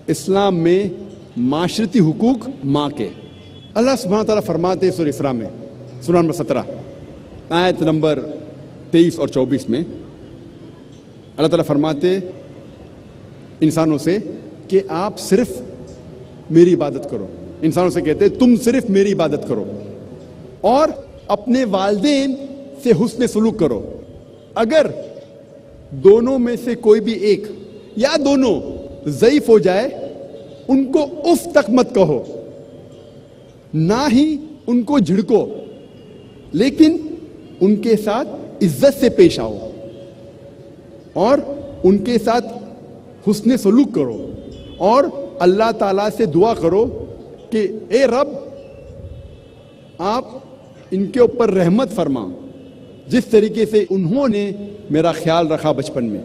اسلام میں معاشرتی حقوق ماں کے۔ اللہ سبحانہ تعالیٰ فرماتے ہیں سورہ اسراء میں، سورہ نمبر 17 آیت نمبر 23 اور 24 میں اللہ تعالیٰ فرماتے انسانوں سے کہ آپ صرف میری عبادت کرو۔ انسانوں سے کہتے تم صرف میری عبادت کرو اور اپنے والدین سے حسن سلوک کرو۔ اگر دونوں میں سے کوئی بھی ایک یا دونوں ضعیف ہو جائے ان کو اف تک مت کہو، نہ ہی ان کو جھڑکو، لیکن ان کے ساتھ عزت سے پیش آؤ اور ان کے ساتھ حسن سلوک کرو اور اللہ تعالیٰ سے دعا کرو کہ اے رب آپ ان کے اوپر رحمت فرما جس طریقے سے انہوں نے میرا خیال رکھا بچپن میں۔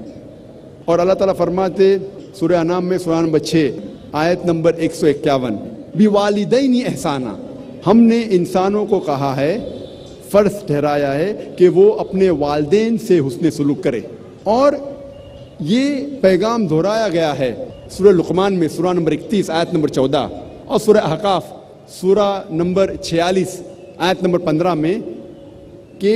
اور اللہ تعالیٰ فرماتے سورہ انعام میں سورہ نمبر 6 آیت نمبر 151 بِوَالِدَيْنِ احسانہ، ہم نے انسانوں کو کہا ہے، فرض ٹھہرایا ہے کہ وہ اپنے والدین سے حسن سلوک کرے۔ اور یہ پیغام دہرایا گیا ہے سورہ لقمان میں سورہ نمبر 31 آیت نمبر 14 اور سورہ احقاف سورہ نمبر 46 آیت نمبر 15 میں کہ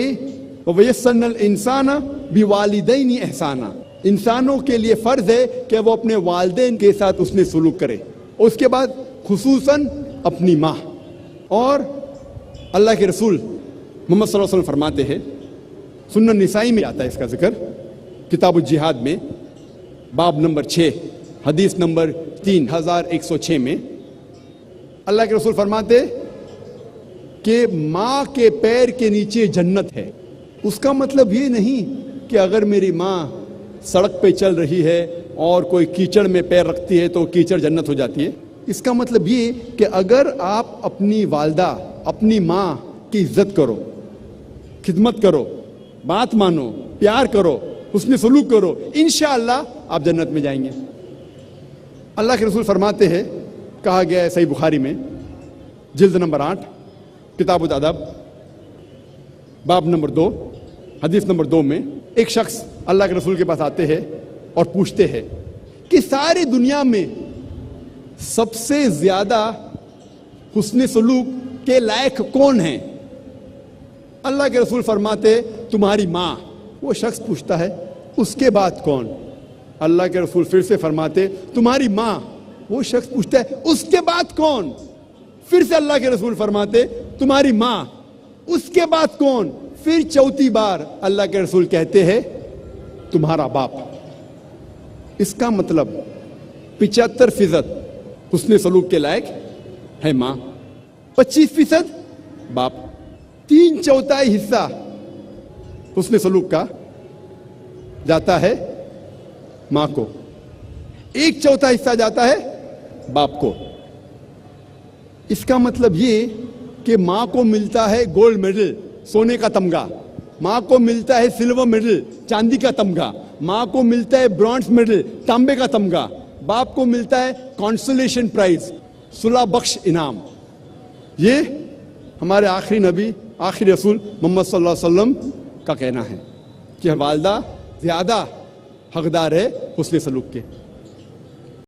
وَيَسَّرْنَ الْإِنسَانَ بِوَالِدَيْنِ احسانہ، انسانوں کے لیے فرض ہے کہ وہ اپنے والدین کے ساتھ حسن سلوک کرے، اس کے بعد خصوصاً اپنی ماں۔ اور اللہ کے رسول محمد صلی اللہ علیہ وسلم فرماتے ہیں، سنن نسائی میں آتا ہے اس کا ذکر، کتاب الجہاد میں باب نمبر 6 حدیث نمبر 3106 میں اللہ کے رسول فرماتے کہ ماں کے پیر کے نیچے جنت ہے۔ اس کا مطلب یہ نہیں کہ اگر میری ماں سڑک پہ چل رہی ہے اور کوئی کیچڑ میں پیر رکھتی ہے تو کیچڑ جنت ہو جاتی ہے۔ اس کا مطلب یہ کہ اگر آپ اپنی والدہ اپنی ماں کی عزت کرو، خدمت کرو، بات مانو، پیار کرو، حسن سلوک کرو، انشاءاللہ آپ جنت میں جائیں گے۔ اللہ کے رسول فرماتے ہیں، کہا گیا ہے صحیح بخاری میں جلد نمبر 8 کتاب الادب باب نمبر 2 حدیث نمبر 2 میں ایک شخص اللہ کے رسول کے پاس آتے ہیں اور پوچھتے ہیں کہ ساری دنیا میں سب سے زیادہ حسن سلوک کے لائق کون ہیں؟ اللہ کے رسول فرماتے تمہاری ماں۔ وہ شخص پوچھتا ہے اس کے بعد کون؟ اللہ کے رسول پھر سے فرماتے تمہاری ماں۔ وہ شخص پوچھتا ہے اس کے بعد کون؟ پھر سے اللہ کے رسول فرماتے تمہاری ماں۔ اس کے بعد کون؟ پھر چوتھی بار اللہ کے رسول کہتے ہیں تمہارا باپ۔ اس کا مطلب 75% حسن سلوک کے لائق ہے ماں، 25% باپ، 3/4 حصہ حسن سلوک کا جاتا ہے ماں کو، 1/4 حصہ جاتا ہے باپ کو۔ اس کا مطلب یہ کہ ماں کو ملتا ہے گولڈ میڈل، سونے کا تمغہ، ماں کو ملتا ہے سلور میڈل، چاندی کا تمغہ، ماں کو ملتا ہے برونز میڈل، تانبے کا تمغہ، باپ کو ملتا ہے کانسولیشن پرائز، صلح بخش انعام۔ یہ ہمارے آخری نبی آخری رسول محمد صلی اللہ علیہ وسلم کا کہنا ہے کہ والدہ زیادہ حقدار ہے حسن سلوک کے۔